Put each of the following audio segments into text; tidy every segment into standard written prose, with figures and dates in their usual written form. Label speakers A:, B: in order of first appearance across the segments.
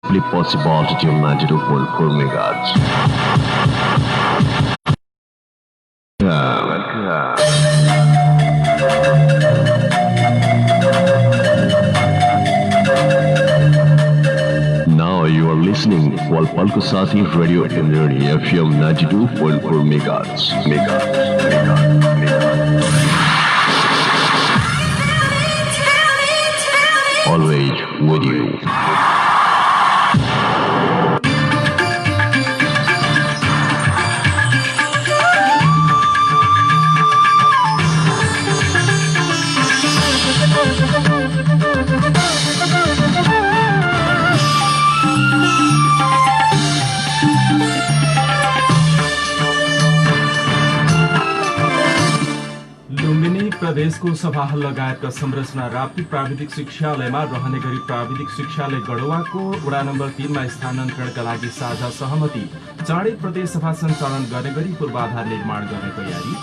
A: Possible to tune 92.4 megahertz. Now you are listening Walpalko Sati Radio Indroni FM 92.4 megahertz. Always with you.
B: प्रदेशको सभाहल लगायतका संरचना राप्ती प्राविधिक शिक्षालयमा रहने गरी प्राविधिक शिक्षालय गढवाको वडा नम्बर 3 मा स्थानान्तरणका लागि साझा सहमति। चाँडै प्रदेश सभा सञ्चालन गर्ने गरी पूर्वाधार निर्माण गर्ने तयारी।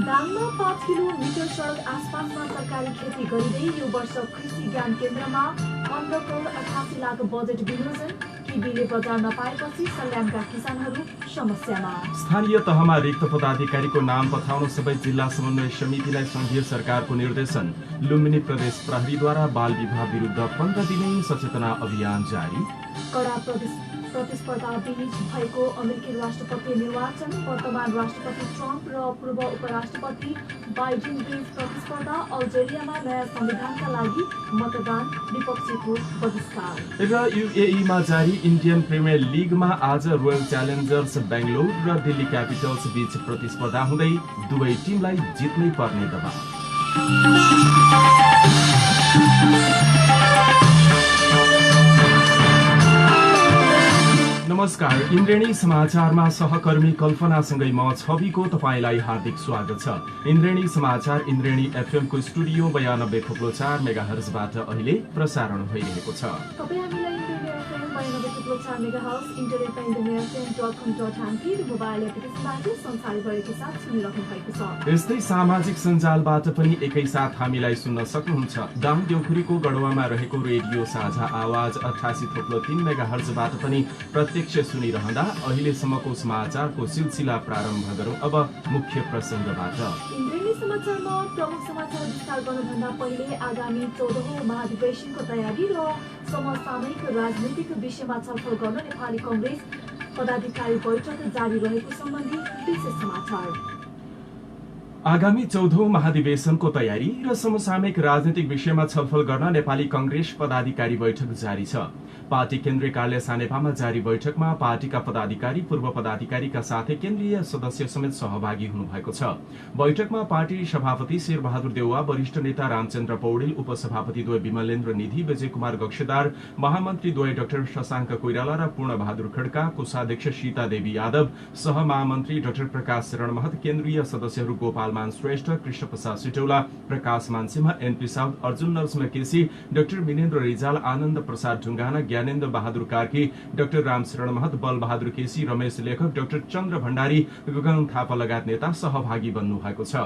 C: दाङमा 5 किलोमिटर सडक आसपासमा सरकारी खेती गरिँदै यो वर्ष कृषि ज्ञान केन्द्रमा 15 करोड 88 लाख बजेट विनियोजन। किबीले बजार नपाएपछि सल्यानका किसानहरू समस्यामा।
B: स्थानीय तहमा रिक्त पदाधिकारीको नाम पठाउन सबै जिल्ला समन्वय समितिलाई संघीय सरकारको निर्देशन। लुम्बिनी प्रदेश प्रहरीद्वारा बाल विवाह विरुद्ध 15 दिने सचेतना अभियान जारी।
C: कडा प्रतिस्पर्धा बीच भएको अमेरिकी राष्ट्रपति निर्वाचन। वर्तमान राष्ट्रपति ट्रम्प र पूर्व उपराष्ट्रपति बाइडेन बीच प्रतिस्पर्धा। अल्जेरियामा नयाँ संविधानका लागि मतदान, विपक्षीको बहिष्कार।
B: र युएईमा जारी इन्डियन प्रिमियर लिगमा आज रोयल च्यालेन्जर्स बेंगलोर र दिल्ली क्यापिटल्स बीच प्रतिस्पर्धा हुँदै दुवै टिमलाई जित्नै पर्ने दबाव। नमस्कार, इन्द्रेणी समाचारमा सहकर्मी कल्पनासँगै म छविको तपाईलाई हार्दिक स्वागत छ। इन्द्रेणी समाचार इन्द्रेणी एफएम को स्टुडियो 92.4 मेगाहर्जबाट अहिले प्रसारण भइरहेको छ।
C: तपाईं हामीलाई इन्द्रेणी एफएम 92.4 मेगाहर्ज, इन्टरनेटमा indreneyfm.com.mp र मोबाइल एप्लिकेसनबाट संसारभरिको साथ सुनिरहनु भएको छ।
B: यस्तै सामाजिक सञ्जालबाट पनि एकैसाथ हामीलाई सुन्न सक्नुहुन्छ। दाङ देउखुरीको गढवामा रहेको रेडियो साझा आवाज 88.3 मेगाहर्जबाट पनि प्रत्यक्ष सुनिरहँदा अहिलेसम्मको समाचारको सिलसिला प्रारम्भ गरौं। अब मुख्य प्रसंगबाट।
C: इन्द्रेणी समाचारमा प्रमुख समाचार विस्तार गर्नुभन्दा पहिले आगामी 14औं महाधिवेशनको तयारी र समसामयिक राजनीतिक विषयमा छलफल गर्न नेपाली कांग्रेस पदाधिकारी बैठक जारी रहेको सम्बन्धी विशेष समाचार।
B: आगामी 14औं महाधिवेशनको तयारी र समसामयिक राजनीतिक विषयमा छलफल गर्न नेपाली कांग्रेस पदाधिकारी बैठक जारी छ। पार्टी केन्द्रीय कार्यालय सानेपामा जारी बैठकमा पार्टीका पदाधिकारी, पूर्व पदाधिकारीका साथै केन्द्रीय सदस्य समेत सहभागी हुनुभएको छ। बैठकमा पार्टी सभापति शेरबहादुर देउवा, वरिष्ठ नेता रामचन्द्र पौडेल, उपसभापति द्वय विमलेन्द्र निधि, विजय कुमार गक्षेदार, महामन्त्री द्वय डाक्टर शशाङ्क कोइराला र पूर्ण बहादुर खड्का, कोषाध्यक्ष सीता देवी यादव, सहमहामन्त्री डाक्टर प्रकाश शरण महत, केन्द्रीय सदस्यहरू Gopal Man Shrestha, Krishna Prasad Sitaula, Prakash Mansingh, NP Saud, Arjun Narsingh KC, doctor Minendra Rijal, Anand Prasad Dhungana, Gyanendra Bahadur Karki, doctor Ramsharan Mahat, Bal Bahadur KC, Ramesh Lekhak, doctor Chandra Bhandari, Gagan Thapa लगायत नेता सहभागी बन्नु भएको छ।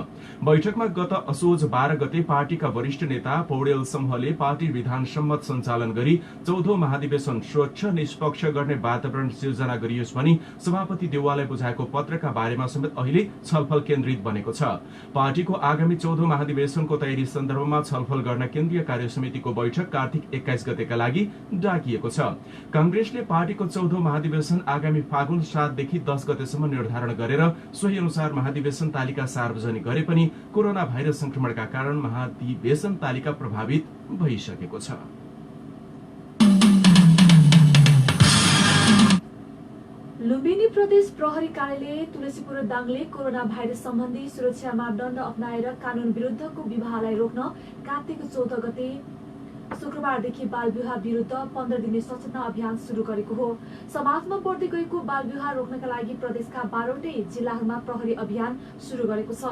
B: बैठकमा गत असोज 12 गते पार्टीका वरिष्ठ नेता पौडेल समूहले पार्टी विधान सम्मत सञ्चालन गरी 14औं महाधिवेशन स्वच्छ निष्पक्ष गर्ने वातावरण सिर्जना गरियोस् भनी सभापति देउवालाई बुझाएको पत्रका बारेमा समेत अहिले छलफल केन्द्रित बनेको छ। पार्टीको आगामी 14औं महाधिवेशनको तयारी सन्दर्भमा छलफल गर्न केन्द्रीय कार्य समितिको बैठक कार्तिक 21 गतेका लागि डाकिएको छ। कांग्रेसले पार्टीको 14औं महाधिवेशन आगामी फागुन 7 देखि 10 गतेसम्म निर्धारण गरेर सोही अनुसार महाधिवेशन तालिका सार्वजनिक गरे पनि कोरोना भाइरस संक्रमणका कारण महाधिवेशन तालिका प्रभावित भइसकेको छ।
C: लुम्बिनी प्रदेश प्रहरी कार्यालय तुलसीपुर दाङले कोरोना भाइरस सम्बन्धी सुरक्षा मापदण्ड अपनाएर कानून विरुद्धको विवाहलाई रोक्न कार्तिक 14 गते शुक्रबारदेखि बाल विवाह विरुद्ध 15 दिने सचेतना अभियान शुरू गरेको हो। समाजमा बढ्दै गएको बाल विवाह रोक्नका लागि प्रदेशका 12वटै जिल्लाहरूमा प्रहरी अभियान शुरू गरेको छ।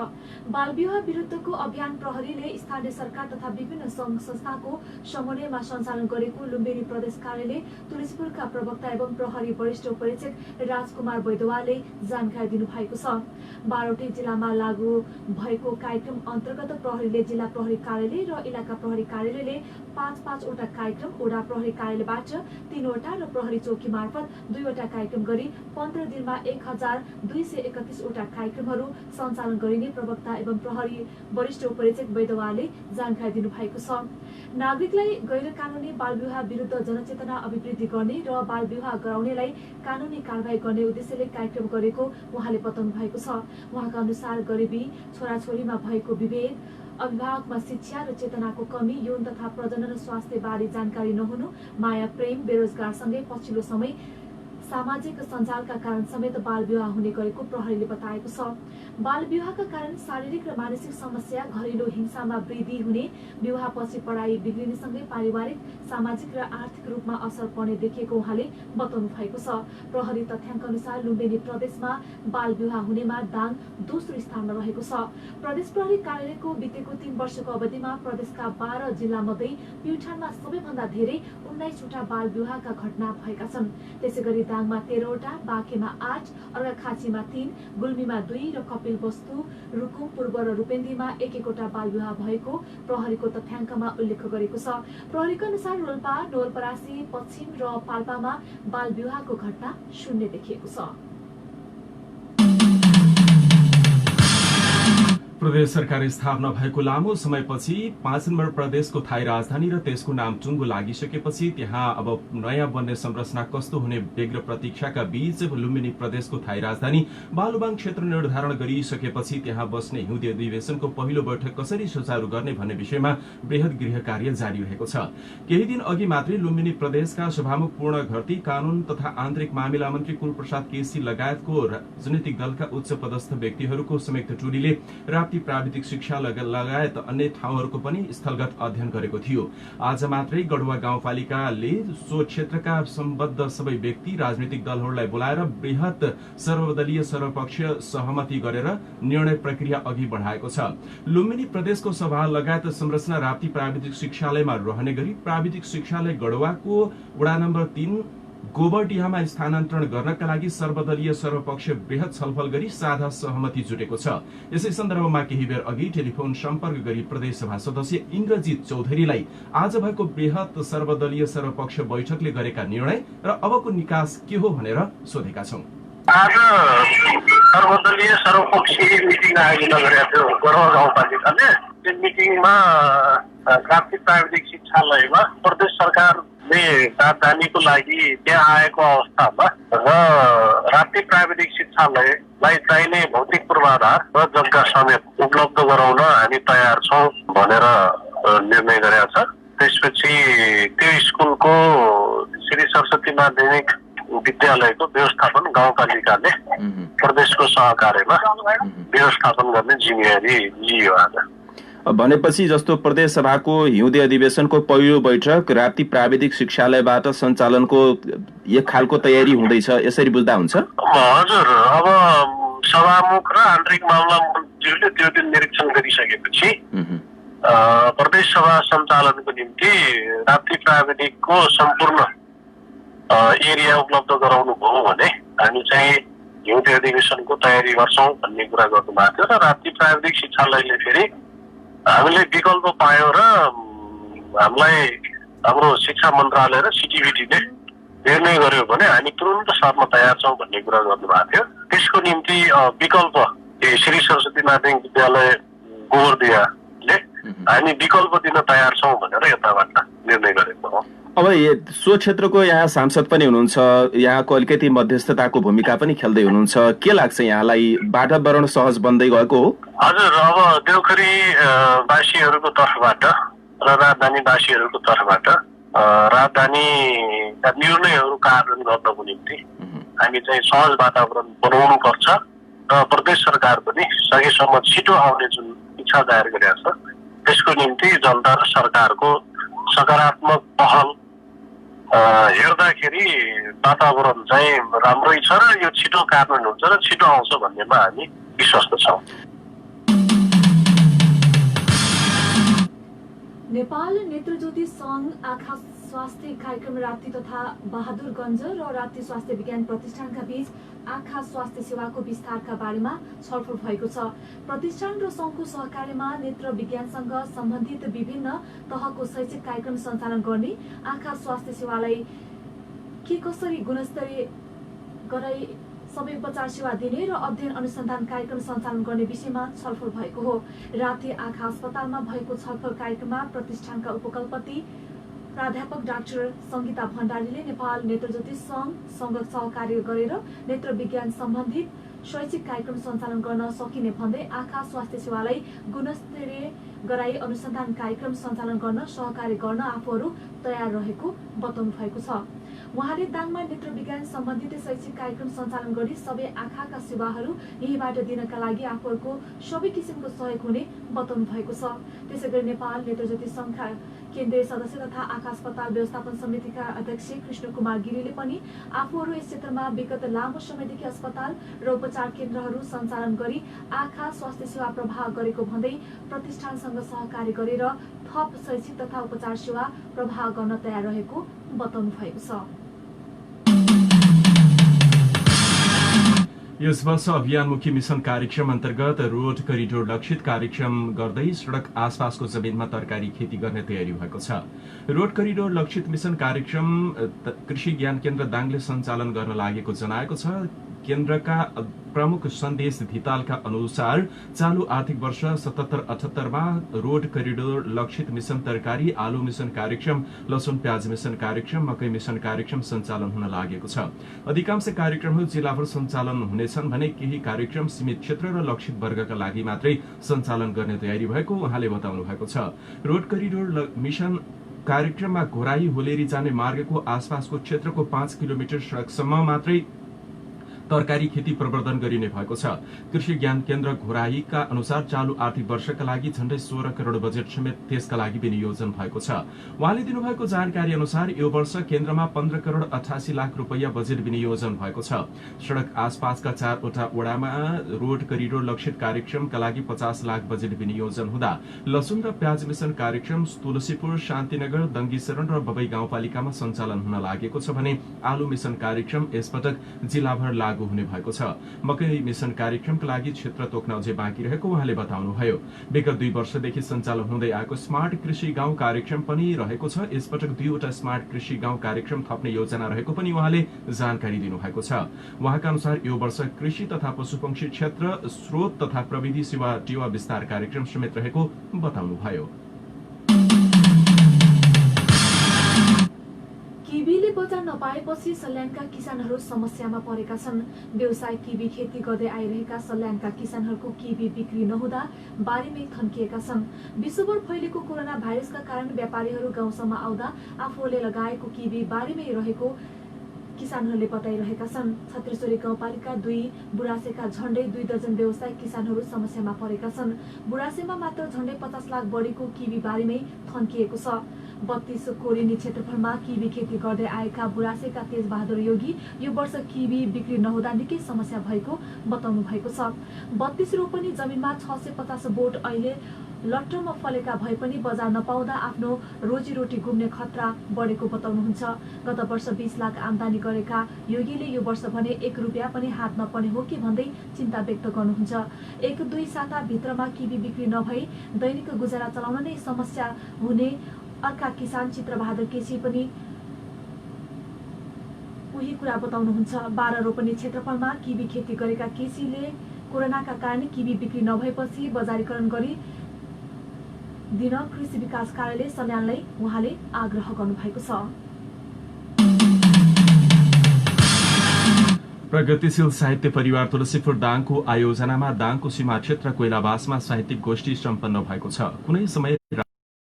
C: बाल विवाह विरुद्धको अभियान प्रहरीले स्थानीय सरकार तथा विभिन्न संघ संस्थाको समन्वयमा सञ्चालन गरेको लुम्बिनी प्रदेश कार्यालय तुलसीपुरका प्रवक्ता एवं प्रहरी वरिष्ठ उपरीक्षक राजकुमार वैद्यवालले जानकारी दिनुभएको छ। 12वटै जिल्लामा लागू भएको कार्यक्रम अन्तर्गत प्रहरीले जिल्ला प्रहरी कार्यालय र इलाका प्रहरी कार्यालयले 5 5-5वटा कार्यक्रम वडा प्रहरी कार्यालयबाट 3वटा र प्रहरी चौकी मार्फत 2वटा कार्यक्रम गरी 15 दिनमा 1231वटा कार्यक्रमहरू सञ्चालन गरिने प्रवक्ता एवं प्रहरी वरिष्ठ उपरीक्षक वैद्यवालले जानकारी दिनुभएको छ। नागरिकलाई गैर कानूनी बालविवाह विरुद्ध जनचेतना अभिवृद्धि गर्ने र बालविवाह गराउनेलाई कानूनी कारबाही गर्ने उद्देश्यले कार्यक्रम गरेको उहाँले बताउनु भएको छ। उहाँका अनुसार गरिबी, छोराछोरीमा भएको विभेद, अभिभावकमा शिक्षा र चेतनाको कमी, यौन तथा प्रजनन स्वास्थ्य बारे जानकारी नहुनु, माया प्रेम, बेरोजगारसँगै पछिल्लो समय सामाजिक सञ्जालका कारण समेत बाल विवाह हुने गरेको प्रहरीले बताएको छ। बाल विवाहका कारण शारीरिक र मानसिक समस्या, घरेलु हिंसामा वृद्धि हुने, विवाहपछि पढाइ बिग्रिनेसँगै पारिवारिक, सामाजिक र आर्थिक रूपमा असर पर्ने देखिएको उहाँले बताउनु भएको छ। प्रहरी तथ्याङ्क अनुसार लुम्बिनी प्रदेशमा बाल विवाह हुनेमा दाङ दोस्रो स्थानमा रहेको छ। प्रदेश प्रहरी कार्यालयको बितेको 3 वर्षको अवधिमा प्रदेशका 12 जिल्लामध्ये प्युठानमा सबैभन्दा धेरै 19वटा बाल विवाहका घटना भएका छन्। त्यसैगरी दाङमा 13वटा, बाँकेमा 8, अर्घाखाँचीमा 3, गुल्मीमा 2 र कपिलवस्तु, रुकुम, पूर्व र रूपेन्देहीमा 1-1वटा बाल विवाह भएको प्रहरीको तथ्याङ्कमा उल्लेख गरेको छ। प्रहरीको अनुसार रोल्पा, नवलपरासी, पश्चिम र पाल्पामा बाल विवाहको घटना 0 देखिएको छ।
B: प्रदेश सरकार स्थापना भएको लामो समयपछि 5 नम्बर प्रदेशको थाई राजधानी र त्यसको नाम टुङ्गो लागिसकेपछि त्यहाँ अब नयाँ बन्ने संरचना कस्तो हुने व्यग्र प्रतीक्षाका बीच लुम्बिनी प्रदेशको थाई राजधानी बालुवाङ क्षेत्र निर्धारण गरिसकेपछि त्यहाँ बस्ने हिउँदे अधिवेशनको पहिलो बैठक कसरी सुचारू गर्ने भन्ने विषयमा बृहत गृह कार्य जारी रहेको छ। केही दिन अघि मात्रै लुम्बिनी प्रदेशका सभामुख पूर्ण घरती, कानून तथा आन्तरिक मामिला मन्त्री कुलप्रसाद केसी लगायतको राजनीतिक दलका उच्च पदस्थ व्यक्तिहरूको संयुक्त टोलीले राप्ती प्राविधिक शिक्षा लगायत अन्य ठाउँहरूको पनि स्थलगत अध्ययन गरेको थियो। आज मात्रै गढुवा गाउँपालिकाले सो क्षेत्रका सम्बद्ध सबै व्यक्ति, राजनीतिक दलहरूलाई बोलाएर बृहत सर्वदलीय सर्वपक्षीय सहमति गरेर निर्णय प्रक्रिया अघि बढाएको छ। लुम्बिनी प्रदेशको सभा लगायत संरचना राप्ती प्राविधिक शिक्षालयमा रहने गरी प्राविधिक शिक्षालय गढुवाको वडा नम्बर 3 गोबरडिहामा स्थानान्तरण गर्नका लागि सर्वदलीय सर्वपक्षीय बृहत छलफल गरी साझा सहमति जुटेको छ। यसै सन्दर्भमा केही बेर अघि टेलिफोन सम्पर्क गरी प्रदेशसभा सदस्य इन्द्रजित चौधरीलाई आज भएको बृहत सर्वदलीय सर्वपक्षीय बैठकले गरेका निर्णय र अबको निकास के हो भनेर सोधेका छौं।
D: आज सर्वदलीय सर्वपक्षीय मिटिङ आयोजना गरेको थियो गढुवा गाउँपालिकाले। त्यो मिटिङमा राप्ती प्राविधिक शिक्षालयमा प्रदेश सरकारले राजधानीको लागि त्यहाँ आएको अवस्थामा र राप्ती प्राविधिक शिक्षालयलाई चाहिने भौतिक पूर्वाधार र जग्गा समेत उपलब्ध गराउन हामी तयार छौँ भनेर निर्णय गरेको छ। त्यसपछि त्यो स्कुलको श्री सरस्वती माध्यमिक विद्यालयको व्यवस्थापन गाउँपालिकाले प्रदेशको सहकार्यमा व्यवस्थापन गर्ने जिम्मेवारी लियो। आज
E: भनेपछि जस्तो प्रदेश सभाको हिउँदे अधिवेशनको पहिलो बैठक राप्ती प्राविधिक शिक्षालयबाट सञ्चालनको एक खालको तयारी हुँदैछ, यसरी बुझ्दा हुन्छ?
D: हजुर, अब सभामुख र आन्तरिक मामला मन्त्रीले त्यो दिन निरीक्षण गरिसकेपछि प्रदेश सभा सञ्चालनको निम्ति राप्ती प्राविधिकको सम्पूर्ण एरिया उपलब्ध गराउनु भयो भने हामी चाहिँ हिउँदे अधिवेशनको तयारी गर्छौँ भन्ने कुरा गर्नुभएको थियो। र राप्ती प्राविधिक शिक्षालयले फेरि हामीले विकल्प पायौँ र हामीलाई हाम्रो शिक्षा मन्त्रालय र सिटिभिटीले निर्णय गर्यो भने हामी तुरन्त सर्न तयार छौँ भन्ने कुरा गर्नुभएको थियो। त्यसको निम्ति विकल्प श्री सरस्वती माध्यमिक विद्यालय गोबरदियाले हामी विकल्प दिन तयार छौँ भनेर यताबाट निर्णय गरेको हो।
E: अब सो क्षेत्रको यहाँ सांसद पनि हुनुहुन्छ, यहाँको अलिकति मध्यस्थताको भूमिका पनि खेल्दै हुनुहुन्छ, के लाग्छ यहाँलाई वातावरण सहज बन्दै गएको हो?
D: हजुर, अब देउखरी वासीहरूको तर्फबाट र राजधानीवासीहरूको तर्फबाट राजधानीका निर्णयहरू कार्यान्वयन गर्नको निम्ति हामी चाहिँ सहज वातावरण बनाउनु पर्छ र प्रदेश सरकार पनि सकेसम्म छिटो आउने जुन इच्छा जाहेर गरेको छ त्यसको निम्ति जनता र सरकारको सकारात्मक पहल हेर्दाखेरि वातावरण चाहिँ राम्रै छ र यो छिटो कार्यान्वयन हुन्छ र छिटो आउँछ भन्नेमा हामी विश्वस्त छौँ।
C: नेपाल नेत्रज्योति संघ आँखा स्वास्थ्य कार्यक्रम राप्ती तथा बहादुरगञ्ज र राप्ती स्वास्थ्य विज्ञान प्रतिष्ठानका बीच आँखा स्वास्थ्य सेवाको विस्तारका बारेमा छलफल भएको छ। प्रतिष्ठान र सङ्घको सहकार्यमा नेत्र विज्ञानसँग सम्बन्धित विभिन्न तहको शैक्षिक कार्यक्रम सञ्चालन गर्ने, आँखा स्वास्थ्य सेवालाई के कसरी गुणस्तरीय गराई सबै उपचार सेवा दिने र अध्ययन अनुसन्धान कार्यक्रम सञ्चालन गर्ने विषयमा छलफल भएको हो। राप्ती आँखा अस्पतालमा भएको छलफल कार्यक्रममा प्रतिष्ठानका उपकुलपति प्राध्यापक डाक्टर सङ्गीता भण्डारीले नेपाल नेत्रज्योति सङ्घ सहकार्य गरेर नेत्र विज्ञान सम्बन्धित शैक्षिक कार्यक्रम सञ्चालन गर्न सकिने भन्दै आँखा स्वास्थ्य सेवालाई गुणस्तरीय गराई अनुसन्धान कार्यक्रम सञ्चालन गर्न सहकार्य गर्न आफूहरू तयार रहेको बताउनु भएको छ। उहाँले दाङमा नेत्र विज्ञान सम्बन्धित शैक्षिक कार्यक्रम सञ्चालन गरी सबै आँखाका सेवाहरू यहीँबाट दिनका लागि आफूहरूको सबै किसिमको सहयोग हुने बताउनु भएको छ। त्यसैगरी नेपाल नेत्रज्योति सङ्घका केन्द्रीय सदस्य तथा आँखा अस्पताल व्यवस्थापन समितिका अध्यक्ष कृष्ण कुमार गिरीले पनि आफूहरू यस क्षेत्रमा विगत लामो समयदेखि अस्पताल र उपचार केन्द्रहरू सञ्चालन गरी आँखा स्वास्थ्य सेवा प्रवाह गरेको भन्दै प्रतिष्ठानसँग सहकार्य गरेर थप शैक्षिक तथा उपचार सेवा प्रवाह गर्न तयार रहेको बताउनु भएको छ।
B: यस वर्ष अभियानमुखी मिशन कार्यक्रम अन्तर्गत रोड करिडोर लक्षित कार्यक्रम गर्दै सड़क आसपासको जमिनमा तरकारी खेती गर्ने तयारी भएको छ। रोड करिडोर लक्षित मिशन कार्यक्रम कृषि ज्ञान केन्द्र दाङले सञ्चालन गर्न लागेको जनाएको छ। केन्द्रका प्रमुख सन्देश धितालका अनुसार चालू आर्थिक वर्ष 77-78 मा रोड करिडोर लक्षित मिशन तरकारी, आलु मिशन कार्यक्रम, लसुन प्याज मिशन कार्यक्रम, मकै मिशन कार्यक्रम सञ्चालन हुन लागेको छ। अधिकांश कार्यक्रमहरू जिल्लाभर सञ्चालन हुनेछन् भने केही कार्यक्रम सीमित क्षेत्र र लक्षित वर्गका लागि मात्रै सञ्चालन गर्ने तयारी भएको उहाँले बताउनु भएको छ। रोड करिडोर मिशन कार्यक्रममा घोराई होलेरी जाने मार्गको आसपासको क्षेत्रको 5 किलोमिटर सडकसम्म मात्रै तरकारी खेती प्रवर्धन गरिने भएको छ। कृषि ज्ञान केन्द्र घोराईका अनुसार चालू आर्थिक वर्षका लागि झण्डै 16 करोड़ बजेट समेत त्यसका लागि विनियोजन भएको छ। उहाँले दिनुभएको जानकारी अनुसार यो वर्ष केन्द्रमा 15 करोड़ 88 लाख रुपैयाँ बजेट विनियोजन भएको छ। सड़क आसपासका 4 वटा वडामा रोड करिडोर लक्षित कार्यक्रमका लागि 50 लाख बजेट विनियोजन हुँदा लसुन र प्याज मिशन कार्यक्रम तुलसीपुर, शान्तिनगर, दङ्गीशरण र बबई गाउँपालिकामा सञ्चालन हुन लागेको छ भने आलु मिशन कार्यक्रम यसपटक जिल्लाभर लागू हुने भएको छ। मकै मिशन कार्यक्रमका लागि क्षेत्र तोक्न अझै बाँकी रहेको उहाँले बताउनुभयो। विगत 2 वर्षदेखि सञ्चालन हुँदै आएको स्मार्ट कृषि गाउँ कार्यक्रम पनि रहेको छ। यसपटक 2 वटा स्मार्ट कृषि गाउँ कार्यक्रम थप्ने योजना रहेको पनि उहाँले जानकारी दिनुभएको छ। उहाँका अनुसार यो वर्ष कृषि तथा पशुपक्षी क्षेत्र, स्रोत तथा प्रविधि सेवा टेवा विस्तार कार्यक्रम समेत रहेको बताउनुभयो।
C: किवीले बजार नपाएपछि सल्यानका किसानहरू समस्यामा परेका छन्। व्यवसाय किवी खेती गर्दै आइरहेका सल्यानका किसानहरूको किवी बिक्री नहुँदा बारीमै थन्किएका छन्। विश्वभर फैलेको कोरोना भाइरसका कारण व्यापारीहरू गाउँसम्म आउँदा आफूले लगाएको किवी बारीमै रहेको किसानहरूले बताइरहेका छन्। छत्रेश्वरी गाउँपालिका 2 बुरासेका झण्डै 2 दर्जन व्यवसाय किसानहरू समस्यामा परेका छन्। बुरासेमा मात्र झण्डै 50 लाख बढीको किवी बारीमै थन्किएको छ। 32 कोरेनी क्षेत्रफलमा किवी खेती गर्दै आएका बुरासेका तेज बहादुर योगी यो वर्ष किवी बिक्री नहुँदा निकै समस्या भएको बताउनु भएको छ। 32 रोपनी जमिनमा 650 बोट अहिले लट्टरमा फलेका भए पनि बजार नपाउँदा आफ्नो रोजीरोटी गुम्ने खतरा बढेको बताउनुहुन्छ। गत वर्ष 20 लाख आमदानी गरेका योगीले यो वर्ष भने 1 रुपियाँ पनि हात नपर्ने हो कि भन्दै चिन्ता व्यक्त गर्नुहुन्छ। 1-2 साता भित्रमा किवी बिक्री नभई दैनिक गुजारा चलाउन नै समस्या हुने अर्का किसान चित्रबहादुर केसी पनि उही कुरा बताउनुहुन्छ। 12 रोपनी क्षेत्रफलमा किवी खेती गरेका केसीले कोरोनाका कारण किवी बिक्री नभएपछि बजारीकरण गरी दिन कृषि विकास कार्यालय सल्यानलाई उहाँले आग्रह गर्नुभएको छ।
B: प्रगतिशील साहित्य परिवार तुलसीपुर दाङको आयोजनामा दाङको सीमा क्षेत्र कोइलाबासमा साहित्यिक गोष्ठी सम्पन्न भएको छ। कुनै समय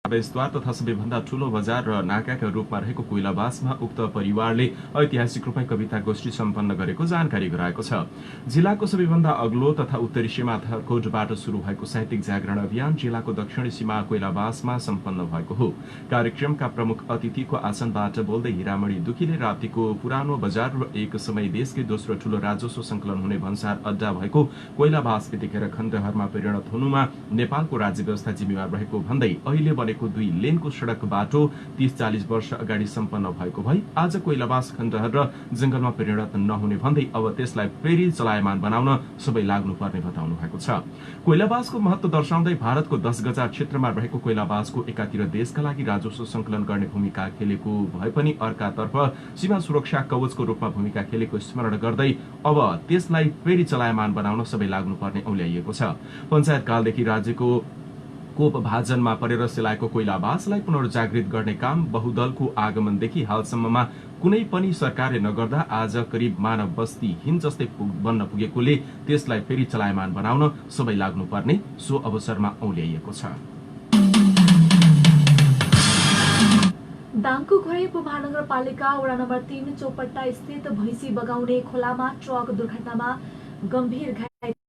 B: प्रवेशद्वार तथा सबैभन्दा ठूलो बजार र नाकाका रूपमा रहेको कोइलाबासमा उक्त परिवारले ऐतिहासिक रूपमा कविता गोष्ठी सम्पन्न गरेको जानकारी गराएको छ। जिल्लाको सबैभन्दा अग्लो तथा उत्तरी सीमा थरकोटबाट शुरू भएको साहित्यिक जागरण अभियान जिल्लाको दक्षिणी सीमा कोइलाबासमा सम्पन्न भएको हो। कार्यक्रमका प्रमुख अतिथिको आसनबाट बोल्दै हिरामणि दुखीले राप्तीको पुरानो बजार र एक समय देशकै दोस्रो ठूलो राजस्व संकलन हुने भन्सार अड्डा भएको कोइलाबास यतिखेर खण्डहरमा परिणत हुनुमा नेपालको राज्य व्यवस्था जिम्मेवार रहेको भन्दै अहिले बनेको रहेको 2 लेनको सडक बाटो 30-40 वर्ष अगाडि सम्पन्न भएको भई आज कोइलाबास खण्डहर र जंगलमा परिणत नहुने भन्दै अब त्यसलाई फेरि चलायमान बनाउन सबै लाग्नुपर्ने बताउनु भएको छ। कोइलाबासको महत्व दर्शाउँदै भारतको 10 गजा क्षेत्रमा रहेको कोइलाबासको एकातिर देशका लागि राजस्व संकलन गर्ने भूमिका खेलेको भए पनि अर्कातर्फ सीमा सुरक्षा कवचको रूपमा भूमिका खेलेको स्मरण गर्दै अब त्यसलाई फेरि चलायमान बनाउन सबै लाग्नुपर्ने औल्याइएको छ। पञ्चायत कालदेखि राज्यको कोप भाजनमा परेर सेलाएको कोइलाबासलाई पुनर्जागृत गर्ने काम बहुदलको आगमनदेखि हालसम्ममा कुनै पनि सरकारले नगर्दा आज करिब मानव बस्तीहीन जस्तै बन्न पुगेकोले त्यसलाई फेरि चलायमान बनाउन सबै लाग्नुपर्ने सो अवसरमा औल्याइएको छ।
C: दाङको घोरै उपमहानगरपालिका वडा नम्बर 3 चौपट्टा स्थित भैँसी बगाउने खोलामा ट्रक दुर्घटनामा गम्भीर घाइते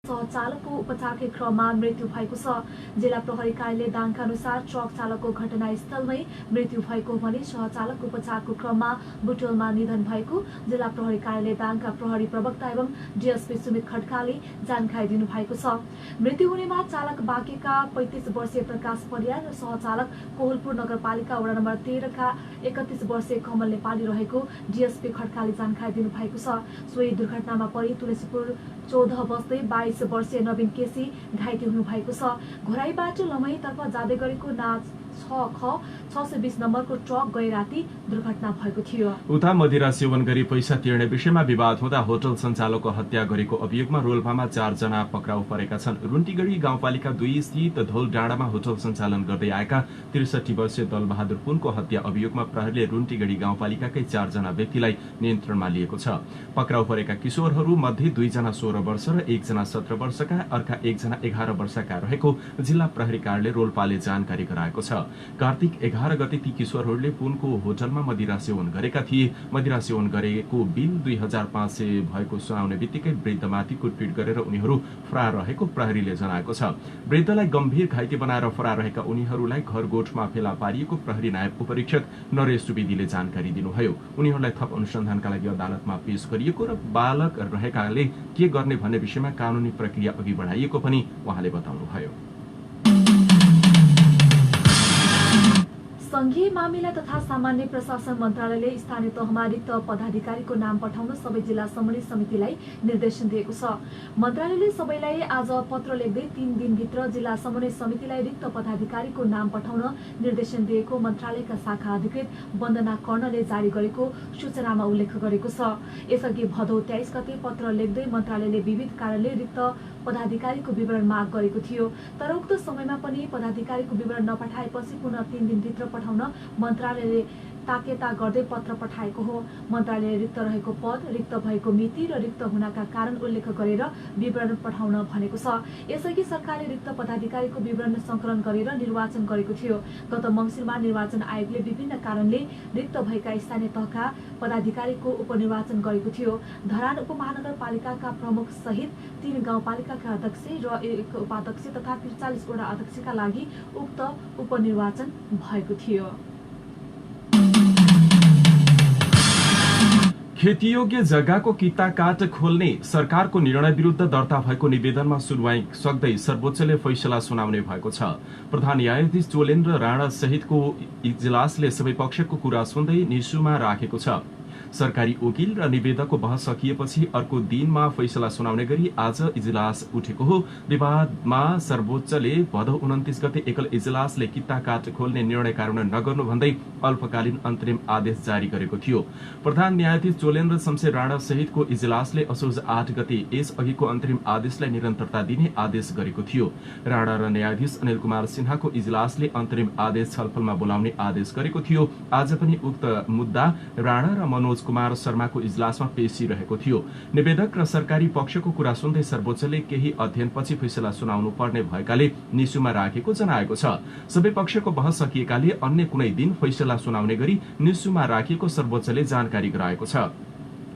C: सहचालकको उपचारकै क्रममा मृत्यु भएको छ। जिल्ला प्रहरी कार्यालय दाङका अनुसार ट्रक चालकको घटनास्थलमै मृत्यु भएको भने सहचालकको उपचारको क्रममा बुटोलमा निधन भएको जिल्ला प्रहरी कार्यालय दाङका प्रहरी प्रवक्ता एवं डीएसपी सुमित खड्काले जानकारी दिनुभएको छ। मृत्यु हुनेमा चालक बाँकेका 35 वर्षीय प्रकाश परियार र सहचालक कोहलपुर नगरपालिका वडा नम्बर 13 का 31 वर्षीय कमल नेपाली रहेको डीएसपी खड्काले जानकारी दिनुभएको छ। सोही दुर्घटनामा परि तुलसीपुर 14 बस्दै 22 वर्षीय नवीन केसी घाइते हुनुभएको छ। घोराईबाट लमहीतर्फ जाँदै गरेको ना 620 नम्बरको ट्रक गए राति दुर्घटना भएको थियो।
B: उता मदिरा सेवन गरी पैसा तिर्ने विषयमा विवाद हुँदा होटल सञ्चालकको हत्या गरेको अभियोगमा रोल्पामा 4 जना पक्राउ परेका छन्। रुन्टीगढी गाउँपालिका 2 स्थित धौल डाँडामा होटल सञ्चालन गर्दै आएका 63 वर्षीय दलबहादुर पुनको हत्या अभियोगमा प्रहरीले रुन्टीगढी गाउँपालिकाकै 4 जना व्यक्तिलाई नियन्त्रणमा लिएको छ। पक्राउ परेका किशोरहरू मध्ये 2 जना 16 वर्ष र 1 जना 17 वर्षका, अर्का 1 जना 11 वर्षका रहेको जिल्ला प्रहरी कार्यालय रोल्पाले जानकारी गराएको छ। कार्तिक 11 गते ती किशोरहरूले पुनको होटलमा मदिरा सेवन गरेका थिए। मदिरा सेवन गरेको बिल 2500 भएको सुनाउने बित्तिकै वृद्धमाथि कुटपिट गरेर उनीहरू फरार रहेको प्रहरीले जनाएको छ। वृद्धलाई गम्भीर घाइते बनाएर फरार रहेका उनीहरूलाई घरगोठमा फेला पारिएको प्रहरी नायब उपरीक्षक नरेश सुवेदीले जानकारी दिनुभयो। उनीहरूलाई थप अनुसन्धानका लागि अदालतमा पेश गरिएको र बालक रहेकाले के गर्ने भन्ने विषयमा कानूनी प्रक्रिया अघि बढाइएको पनि उहाँले बताउनुभयो।
C: संघीय मामिला तथा सामान्य प्रशासन मन्त्रालयले स्थानीय तहमा रिक्त पदाधिकारीको नाम पठाउन सबै जिल्ला समन्वय समितिलाई निर्देशन दिएको छ। मन्त्रालयले सबैलाई आज पत्र लेख्दै 3 दिनभित्र जिल्ला समन्वय समितिलाई रिक्त पदाधिकारीको नाम पठाउन निर्देशन दिएको मन्त्रालयका शाखा अधिकृत वन्दना कर्णले जारी गरेको सूचनामा उल्लेख गरेको छ। यसअघि भदौ 23 गते पत्र लेख्दै मन्त्रालयले विविध कारणले रिक्त पदाधिकारीको विवरण माग गरेको थियो। तर उक्त समयमा पनि पदाधिकारीको विवरण नपठाएपछि पुनः 3 दिनभित्र पठाउन मन्त्रालयले ताकेता गर्दै पत्र पठाएको हो। मन्त्रालयले रिक्त रहेको पद, रिक्त भएको मिति र रिक्त हुनका कारण उल्लेख गरेर विवरण पठाउन भनेको छ। यसअघि सरकारले रिक्त पदाधिकारीको विवरण संकलन गरेर निर्वाचन गरेको थियो। गत मङ्सिरमा निर्वाचन आयोगले विभिन्न कारणले रिक्त भएका स्थानीय तहका पदाधिकारीको उपनिर्वाचन गरेको थियो। धरान उपमहानगरपालिकाका प्रमुख सहित 3 गाउँपालिकाका अध्यक्ष र 1 उपाध्यक्ष तथा 43 वडा अध्यक्षका लागि उक्त उपनिर्वाचन भएको थियो।
B: खेतीयोग्य जग्गाको किता काट खोल्ने सरकारको निर्णय विरुद्ध दर्ता भएको निवेदनमा सुनवाई सक्दै सर्वोच्चले फैसला सुनाउने भएको छ। प्रधान न्यायाधीश चोलेन्द्र राणा सहितको इजलासले सबै पक्षको कुरा सुन्दै निशुमा राखेको छ। सरकारी वकिल र निवेदकको बहस सकिएपछि अर्को दिनमा फैसला सुनाउने गरी आज इजलास उठेको हो। विवादमा सर्वोच्चले भदौ 29 गते एकल इजलासले किता काट खोल्ने निर्णय कार्यान्वयन नगर्नु भन्दै अल्पकालीन अन्तरिम आदेश जारी गरेको थियो। प्रधान न्यायाधीश चोलेन्द्र शमशेर राणा सहितको इजलासले असोज 8 गते यस अघिको अन्तरिम आदेशलाई निरन्तरता दिने आदेश गरेको थियो। राणा र न्यायाधीश अनिल कुमार सिन्हाको इजलासले अन्तरिम आदेश छलफलमा बोलाउने आदेश गरेको थियो। आज पनि उक्त मुद्दा राणा र मनोज कुमार शर्माको इजलासमा पेशी रहेको थियो। निवेदक र सरकारी पक्षको कुरा सुन्दै सर्वोच्चले केही अध्ययनपछि फैसला सुनाउनु पर्ने भएकाले निशुमा राखेको जनाएको छ। सबै पक्षको बहस सकिएकाले अन्य कुनै दिन फैसला सुनाउने गरी निशुमा राखिएको सर्वोच्चले जानकारी गराएको छ।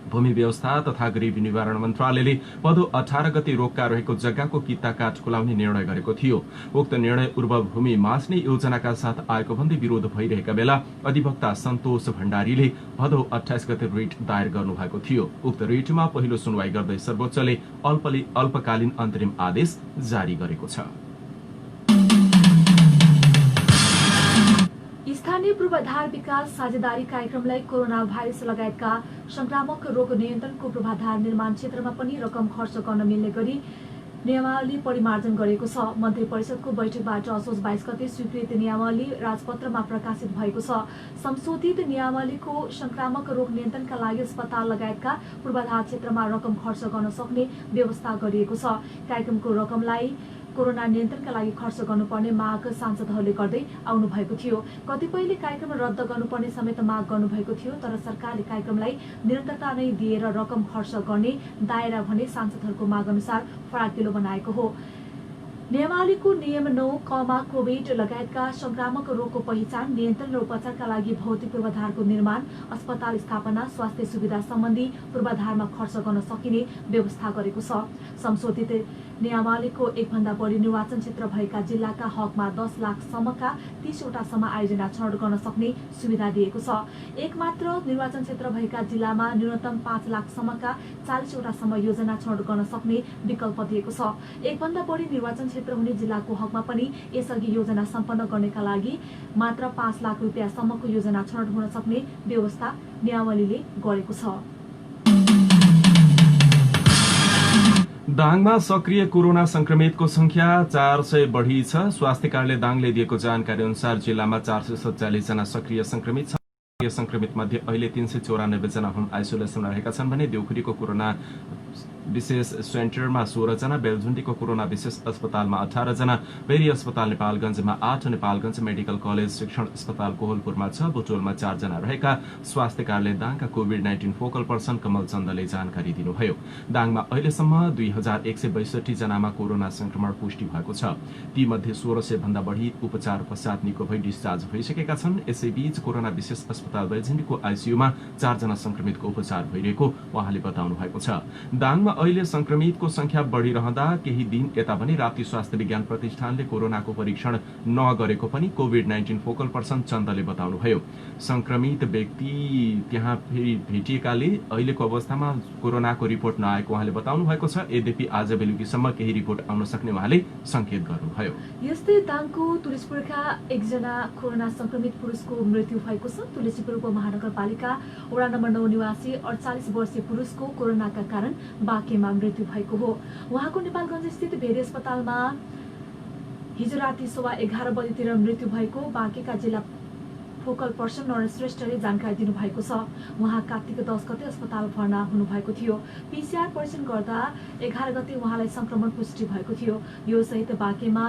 B: भूमि व्यवस्था तथा गरीबी निवारण मन्त्रालयले भदौ 18 गते रोक्का रहेको जग्गाको किता काट खुलाउने निर्णय गरेको थियो। उक्त निर्णय उर्वर भूमि मास्ने योजनाका साथ आएको भन्दै विरोध भइरहेका बेला अधिवक्ता सन्तोष भण्डारीले भदौ 28 गते रिट दायर गर्नुभएको थियो। उक्त रिटमा पहिलो सुनवाई गर्दै सर्वोच्चले अल्पकालीन अन्तरिम आदेश जारी गरेको छ।
C: स्थानीय पूर्वाधार विकास साझेदारी कार्यक्रमलाई कोरोना भाइरस लगायतका संक्रामक रोग नियन्त्रणको पूर्वाधार निर्माण क्षेत्रमा पनि रकम खर्च गर्न मिल्ने गरी नियमावली परिमार्जन गरेको छ। मन्त्री परिषदको बैठकबाट असोज 22 गते स्वीकृत नियमावली राजपत्रमा प्रकाशित भएको छ। संशोधित नियमावलीको संक्रामक रोग नियन्त्रणका लागि अस्पताल लगायतका पूर्वाधार क्षेत्रमा रकम खर्च गर्न सक्ने व्यवस्था गरिएको छ। कार्यक्रमको रकमलाई कोरोना नियन्त्रणका लागि खर्च गर्नुपर्ने माग सांसदहरूले गर्दै आउनु भएको थियो। कतिपयले कार्यक्रम रद्द गर्नुपर्ने समेत माग गर्नुभएको थियो, तर सरकारले कार्यक्रमलाई निरन्तरता नै दिएर रकम खर्च गर्ने दायरा भने सांसदहरूको माग अनुसार फराकिलो बनाएको हो। नियमावलीको नियम 9 कमा कोभिड लगायतका संक्रामक रोगको पहिचान, नियन्त्रण र उपचारका लागि भौतिक पूर्वाधारको निर्माण, अस्पताल स्थापना, स्वास्थ्य सुविधा सम्बन्धी पूर्वाधारमा खर्च गर्न सकिने व्यवस्था गरेको छ। संशोधित नियमावलीको एकभन्दा बढी निर्वाचन क्षेत्र भएका जिल्लाका हकमा 10 लाखसम्मका 30 वटासम्म आयोजना छनौट गर्न सक्ने सुविधा दिएको छ। एक मात्र निर्वाचन क्षेत्र भएका जिल्लामा न्यूनतम 5 लाखसम्मका 40 वटासम्म योजना छनौट गर्न सक्ने विकल्प दिएको छ। एकभन्दा बढी निर्वाचन क्षेत्र हुने जिल्लाको हकमा पनि यसअघि योजना सम्पन्न गर्नका लागि मात्र 5 लाख रुपियाँसम्मको योजना छनौट हुन सक्ने व्यवस्था नियमावलीले गरेको छ।
B: दाङमा सक्रिय कोरोना संक्रमितको संख्या 400 बढी छ। स्वास्थ्य कार्यालय दाङले दिएको जानकारी अनुसार जिल्लामा 447 जना सक्रिय संक्रमित छन्। सक्रिय संक्रमित मध्ये अहिले 394 जना होम आइसोलेसनमा रहेका छन् भने देउखुरीको कोरोना विशेष सेन्टरमा 16 जना, बेलझुण्डीको कोरोना विशेष अस्पतालमा 18 जना, बेरी अस्पताल नेपालगञ्जमा 8, नेपालगञ्ज मेडिकल कलेज शिक्षण अस्पताल कोहलपुरमा 6, बुटोलमा 4 जना रहेका स्वास्थ्य कार्यालय दाङका कोभिड-19 फोकल पर्सन कमल चन्दले जानकारी दिनुभयो। दाङमा अहिलेसम्म 2162 जनामा कोरोना संक्रमण पुष्टि भएको छ। ती मध्ये 1600 भन्दा बढी उपचार पश्चात निको भई डिस्चार्ज भइसकेका छन्। यसैबीच कोरोना विशेष अस्पताल बेलझुण्डीको आइसियुमा 4 जना संक्रमितको उपचार भइरहेको उहाँले बताउनु भएको छ। दाङमा अहिले संक्रमितको संख्या बढ़िरहँदा केही दिन यता पनि राप्ती स्वास्थ्य विज्ञान प्रतिष्ठानले कोरोनाको परीक्षण नगरेको पनि कोभिड-19 फोकल पर्सन चन्दले बताउनुभयो। संक्रमित व्यक्ति त्यहाँ फेरि भेटिएकाले अहिलेको अवस्थामा कोरोनाको रिपोर्ट नआएको उहाँले बताउनु भएको छ। यद्यपि आज बेलुकीसम्म केही रिपोर्ट आउन सक्ने उहाँले संकेत गर्नुभयो।
C: यस्तै दाङको तुलसीपुरका एकजना कोरोना संक्रमित पुरुषको मृत्यु भएको छ। तुलसीपुर उपमहानगरपालिका वडा नम्बर 9 निवासी 48 वर्षीय पुरुषको कोरोनाका कारण बाँकेमा मृत्यु भएको हो। उहाँको नेपालगञ्ज स्थित भेरी अस्पतालमा हिजो राति 11:15 बजेतिर मृत्यु भएको बाँकेका जिल्ला फोकल पर्सन नरेश श्रेष्ठले जानकारी दिनुभएको छ। उहाँ कार्तिक 10 गते अस्पताल भर्ना हुनुभएको थियो। पीसीआर परीक्षण गर्दा 11 गते उहाँलाई संक्रमण पुष्टि भएको थियो। यो सहित बाँकेमा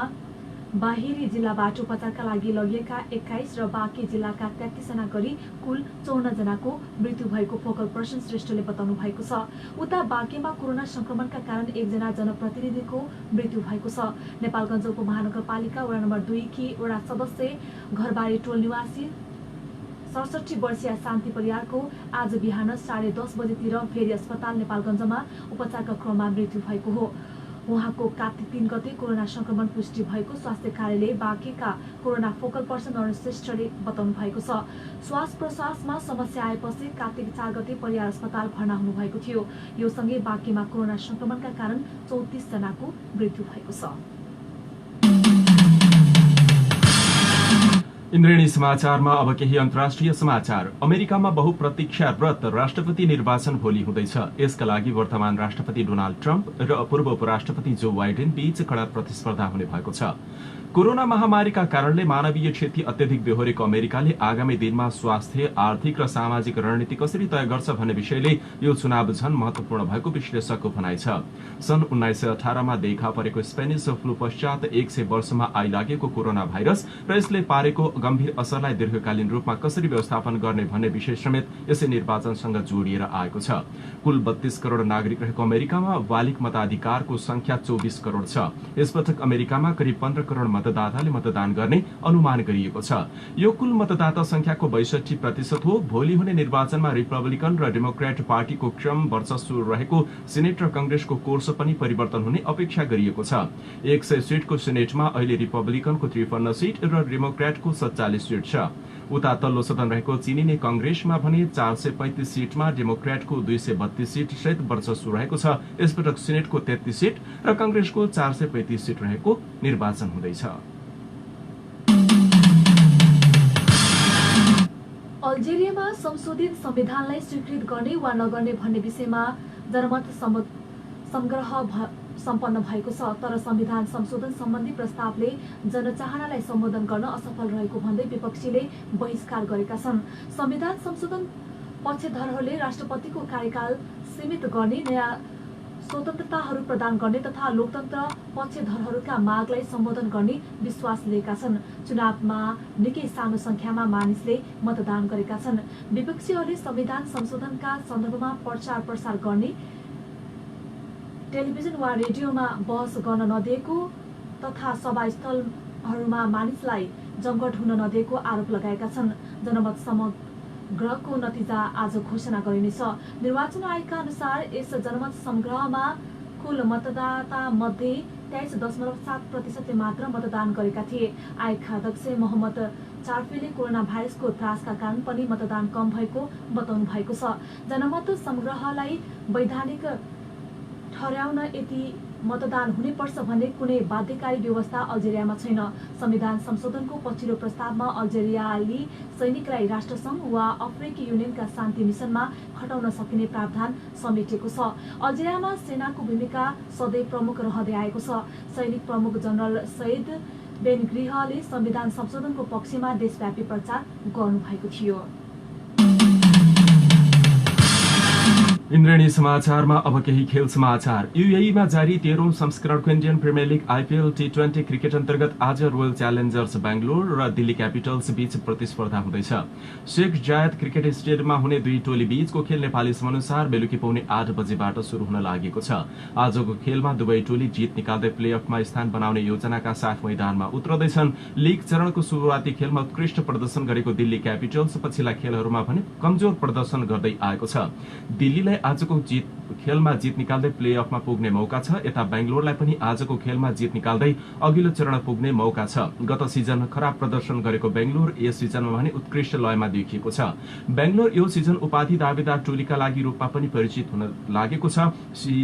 C: बाहिरी जिल्लाबाट उपचारका लागि लगिएका 21 र बाँके जिल्लाका 33 जना गरी कुल 54 जनाको मृत्यु भएको फोकल पर्सन श्रेष्ठले बताउनु भएको छ। उता बाँकेमा कोरोना संक्रमणका कारण एकजना जनप्रतिनिधिको मृत्यु भएको छ। नेपालगञ्ज उपमहानगरपालिका वडा नम्बर 2 की वडा सदस्य घरबारी टोल निवासी 67 वर्षीय शान्ति परियारको आज बिहान 10:30 बजेतिर फेरि अस्पताल नेपालगञ्जमा उपचारका क्रममा मृत्यु भएको हो। उहाँको कार्तिक 3 गते कोरोना संक्रमण पुष्टि भएको स्वास्थ्य कार्यालय बाँकेका कोरोना फोकल पर्सन नरेश श्रेष्ठले बताउनु भएको छ। श्वास प्रश्वासमा समस्या आएपछि कार्तिक 4 गते परियार अस्पताल भर्ना हुनुभएको थियो। यो सँगै बाँकेमा कोरोना संक्रमणका कारण 34 जनाको मृत्यु भएको छ।
B: इन्द्रेणी समाचारमा अब केही अन्तर्राष्ट्रिय समाचार। अमेरिकामा बहुप्रतीक्षारत राष्ट्रपति निर्वाचन भोलि हुँदैछ। यसका लागि वर्तमान राष्ट्रपति डोनाल्ड ट्रम्प र पूर्व उपराष्ट्रपति जो बाइडेन बीच कडा प्रतिस्पर्धा हुने भएको छ। कोरोना महामारीका कारणले मानवीय क्षति अत्यधिक बेहोरेको अमेरिकाले आगामी दिनमा स्वास्थ्य, आर्थिक र सामाजिक रणनीति कसरी तय गर्छ भन्ने विषयले यो चुनाव झन महत्वपूर्ण भएको विश्लेषकको भनाइ छ। सन् 1918 मा देखा परेको स्पेनिश फ्लू पश्चात 100 वर्षमा आइलागेको कोरोना भाइरस र यसले पारेको गम्भीर असरलाई दीर्घकालीन रूपमा कसरी व्यवस्थापन गर्ने भन्ने विषय समेत यसै निर्वाचनसँग जोडिएर आएको छ। कुल 32 करोड़ नागरिक रहेको अमेरिकामा बालिग मताधिकारको संख्या 24 करोड़ छ। यसपटक अमेरिकामा करिब 15 करोड़ मतदाताले मतदान गर्ने अनुमान गरिएको छ। यो कुल मतदाता संख्याको 62% हो। भोलि हुने निर्वाचनमा रिपब्लिकन र डेमोक्रेट पार्टीको क्रम वर्चस्व रहेको सिनेट र कंग्रेसको कोर्स पनि परिवर्तन हुने अपेक्षा गरिएको छ। 100 सीटको सिनेटमा अहिले रिपब्लिकनको 53 सीट र डेमोक्रेटको 47 सीट छ। उता तल्लो सदन रहेको चिनिने कंग्रेसमा भने 435 सीटमा डेमोक्रेटको 232 सीट सहित वर्चस्व रहेको छ। यसपटक सिनेटको 33 सीट र कंग्रेसको 435 सीट रहेको निर्वाचन हुँदैछ।
C: अल्जेरियामा संशोधित संविधानलाई स्वीकृत गर्ने वा नगर्ने भन्ने विषयमा जनमत संग्रह सम्पन्न भएको छ, तर संविधान संशोधन सम्बन्धी प्रस्तावले जनचाहनालाई सम्बोधन गर्न असफल रहेको भन्दै विपक्षीले बहिष्कार गरेका छन्। संविधान संशोधन पक्षधरहरूले राष्ट्रपतिको कार्यकाल सीमित गर्ने, नयाँ स्वतन्त्रताहरू प्रदान गर्ने तथा लोकतन्त्र पक्षधरहरूका मागलाई सम्बोधन गर्ने विश्वास लिएका छन्। चुनावमा निकै सानो संख्यामा मानिसले मतदान गरेका छन्। विपक्षीहरूले संविधान संशोधनका सन्दर्भमा प्रचार प्रसार गर्ने, टेलिभिजन वा रेडियोमा बहस गर्न नदिएको तथा सभास्थलहरूमा मानिसलाई जमघट हुन नदिएको आरोप लगाएका छन्। जनमत समग्रको नतिजा आज घोषणा गरिनेछ। निर्वाचन आयोगका अनुसार यस जनमत संग्रहमा कुल मतदाता मध्ये 23.7% मात्र मतदान गरेका थिए। आयोगका अध्यक्ष मोहम्मद चार्फीले कोरोना भाइरसको त्रासका कारण पनि मतदान कम भएको बताउनु भएको छ। जनमत संग्रहलाई वैधानिक ठहर्याउन यति मतदान हुनुपर्छ भन्ने कुनै बाध्यकारी व्यवस्था अल्जेरियामा छैन। संविधान संशोधनको पछिल्लो प्रस्तावमा अल्जेरियाली सैनिकलाई राष्ट्रसङ्घ वा अफ्रिकी युनियनका शान्ति मिसनमा खटाउन सकिने प्रावधान समेटिएको छ। अल्जेरियामा सेनाको भूमिका सधैँ प्रमुख रहँदै आएको छ। सैनिक प्रमुख जनरल सैद बेनग्रिहले संविधान संशोधनको पक्षमा देशव्यापी प्रचार गर्नुभएको थियो।
B: इन्द्रेणी समाचारमा अब केही खेल समाचार। युएईमा जारी 13औं संस्करणको इन्डियन प्रिमियर लिग आईपीएल टी20 क्रिकेट अन्तर्गत आज रोयल च्यालेन्जर्स बेंगलोर र दिल्ली क्यापिटल्स बीच प्रतिस्पर्धा हुँदैछ। शेख जायद क्रिकेट स्टेडियममा हुने दुई टोली बीचको खेल नेपाली समयानुसार बेलुकी पौने 8 बजेबाट शुरू हुन लागेको छ। आजको खेलमा दुवै टोली जित निकाल्दै प्लेअफमा स्थान बनाउने योजनाका साथ मैदानमा उत्रदैछन्। लीग चरणको सुरुवाती खेलमा उत्कृष्ट प्रदर्शन गरेको दिल्ली क्यापिटल्स पछिल्ला खेलहरूमा भने कमजोर प्रदर्शन गर्दै आएको छ। दिल्लीलाई आजको खेलमा जित निकाल्दै प्लेअफमा पुग्ने मौका छ। यता बेंगलोरलाई पनि आजको खेलमा जित निकाल्दै अघिल्लो चरण पुग्ने मौका छ। गत सिजन खराब प्रदर्शन गरेको बेंगलोर यस सिजनमा भने उत्कृष्ट लयमा देखिएको छ। बेंगलोर यो सिजन उपाधि दावेदार टोलीका लागि रूपमा पनि परिचित हुन लागेको छ।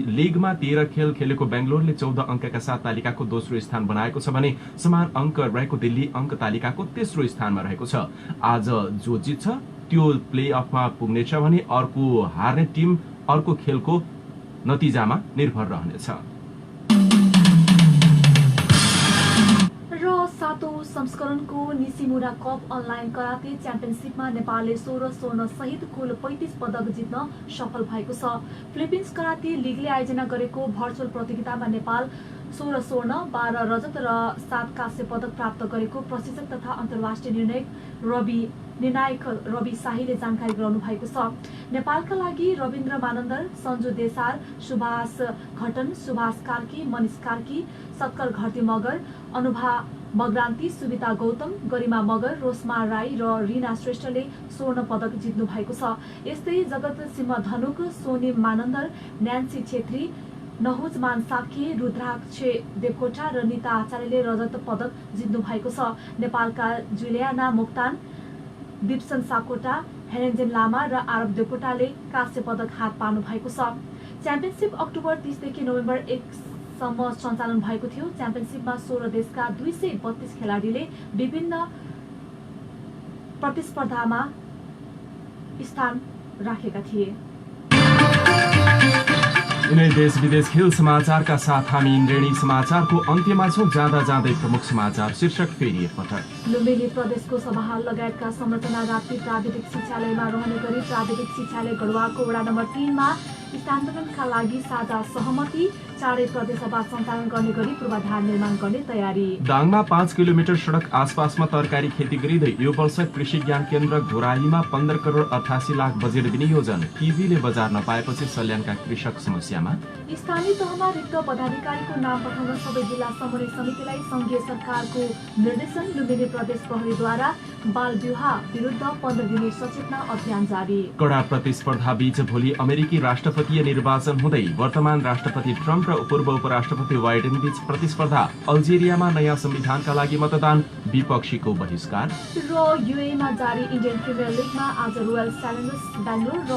B: लीगमा 13 खेल खेलेको बेंगलोरले 14 अंकका साथ तालिकाको दोस्रो स्थान बनाएको छ भने समान अंक रहेको दिल्ली अंक तालिकाको तेस्रो स्थानमा रहेको छ। आज जो जित्छ त्यो प्लेअफमा पुग्नेछ भने अर्को हार्ने टिम अर्को खेलको नतिजामा निर्भर रहनेछ।
C: र 7औं संस्करणको निसिमुरा कप अनलाइन कराते च्याम्पियनशिपमा नेपालले 16 स्वर्ण सहित कुल 35 पदक जित्न सफल भएको छ। फिलिपिन्स कराते लीगले आयोजना गरेको भर्चुअल प्रतियोगितामा नेपाल 16 स्वर्ण, 12 रजत र 7 कांस्य पदक प्राप्त गरेको प्रशिक्षक तथा अन्तर्राष्ट्रिय निर्णायक रवि शाहीले जानकारी गराउनु भएको छ। नेपालका लागि रविन्द्र मानन्दर, सञ्जु देसार, सुभाष घटन, सुभाष कार्की, मनिष कार्की, सत्कर घरती मगर, अनुभा बग्रान्ती, सुविता गौतम, गरिमा मगर, रोशमा राई र रीना श्रेष्ठले स्वर्ण पदक जित्नु भएको छ। यस्तै जगत सिंह धनुक, सोनिम मानन्दर, न्यान्सी छेत्री, नहुजमान साखे, रुद्राक्ष देवकोटा र नीता आचार्यले रजत पदक जित्नु भएको छ। नेपालका जुलियाना मोक्तान, दिप्सन साकोटा, हेरेन्जेन लामा र आरब देवकोटाले कांस्य पदक हात पार्नु भएको छ। च्याम्पियनशिप अक्टोबर 30 देखि नोभेम्बर 1 सम्म सञ्चालन भएको थियो। च्याम्पियनशिपमा 16 देशका 232 खेलाडीले विभिन्न प्रतिस्पर्धामा स्थान राखेका थिए।
B: यिनै देश विदेश खेल समाचारका साथ हामी इन्द्रेणी समाचारको अन्त्यमा छौं। जाँदा जाँदै प्रमुख समाचार शीर्षक फेरि एकपटक।
C: लुम्बिनी प्रदेशको सभाहाल लगायतका संरचना राप्ती प्राविधिक शिक्षालयमा रहने गरी प्राविधिक शिक्षालय गढवालको वडा नम्बर 3 मा स्थानान्तरणका लागि साझा सहमति। चाँडै प्रदेशसभा सञ्चालन गर्ने गरी पूर्वाधार निर्माण गर्ने तयारी। दाङमा
B: 5 किलोमिटर सडक आसपासमा तरकारी खेती गरिँदै यो वर्ष कृषि ज्ञान केन्द्र घोराहीमा 15 करोड 88 लाख बजेट विनियोजन। टिभीले बजार नपाएपछि सल्यानका कृषक समस्यामा।
C: स्थानीय तहमा रिक्त पदाधिकारीको नाम पठाउन सबै जिल्ला समन्वय समितिलाई संघीय सरकारको निर्देशन। लुम्बिनी प्रदेश प्रहरीद्वारा बाल विवाह विरुद्ध 15 दिने सचेतना अभियान जारी।
B: कडा प्रतिस्पर्धा बीच भोलि अमेरिकी राष्ट्रपतीय निर्वाचन हुँदै वर्तमान राष्ट्रपति ट्रम्प र र पूर्व उपराष्ट्रपति बाइडेन बीच प्रतिस्पर्धा। अल्जेरियामा नयाँ संविधानका लागि मतदान, विपक्षीको बहिष्कार।
C: र युएमा जारी इन्डियन प्रिमियर लिगमा आज रोयल च्यालेन्जर्स बेङ्गलोर र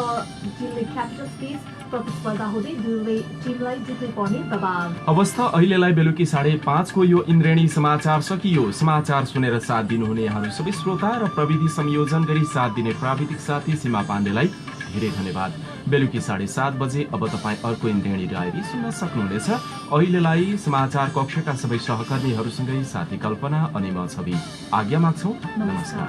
C: दिल्ली क्यापिटल्स बीच प्रतिस्पर्धा हुँदै दुवै टिमलाई जित्नै पर्ने दबाव।
B: अवस्था अहिलेलाई बेलुकी 5:30 को यो इन्द्रेणी समाचार सकियो। समाचार सुनेर साथ दिनुहुने यहाँहरू सबै श्रोता र प्रविधि संयोजन गरी साथ दिने प्राविधिक साथी सीमा पाण्डेलाई धेरै धन्यवाद। बेलुकी 7:30 बजे अब तपाईँ अर्को इन्द्रेणी डायरी सुन्न सक्नुहुनेछ। अहिलेलाई समाचार कक्षका सबै सहकर्मीहरूसँगै साथी कल्पना अनि म छवि आज्ञा माग्छौँ। नमस्कार।